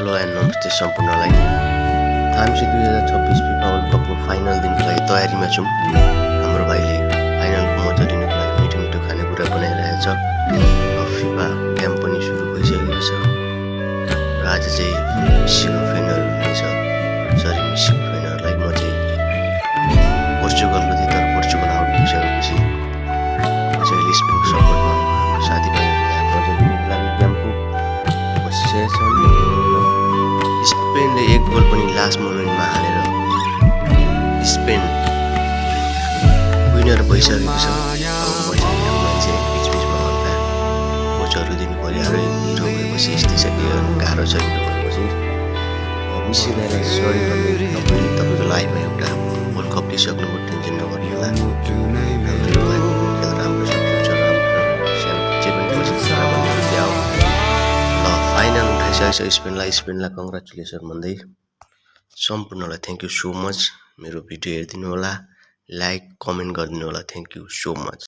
Hello and नमस्ते सम्पूर्णलाई। हामी चाहिँ 2026 फिफा वर्ल्ड कपको फाइनल दिनको लागि तयारीमा छौँ। हाम्रो भाइले फाइनलको मजा लिनको लागि मिठो मिठो खानेकुरा बनाइरहेछ। फिफा क्याम्प पनि सुरु भइसकेको छ र आज चाहिँ मेस्सीको फाइनल हुनेछ। सरी, मेस्सीको फाइनललाई म चाहिँ पोर्चुगलको थिएँ, तर पोर्चुगल आउट भइसकेपछि म चाहिँ लिस्बनको सपोर्टमा साथीभाइहरूलाई मजा लिनको लागि क्याम्पको बसिसकेको छ। स्पेनले एक गोल पनि लास्ट मोमेन्टमा हालेर स्पेन विनर भइसकेको छ। अब मान्छे बिचबिचमा हल्का कोचहरू दिनु पर्यो र हिरो भएपछि यस्तै छ कि गाह्रो छ। हिरो भएपछि मिसिलाई सरी तपाईँको लाइफमा एउटा वर्ल्ड कप लिइसक्नुभयो, टेन्सन नगर्नु होला। खेल राम्रो छ, फ्युचर राम्रो छ, सानो जे पनि कोसिस ल फाइनल उठाइसकेको छ स्पेनलाई कङ्ग्रेचुलेसन भन्दै सम्पूर्णलाई थ्याङ्क यू सो मच। मेरो भिडियो हेरिदिनु होला, लाइक कमेन्ट गरिदिनु होला। Thank you so much.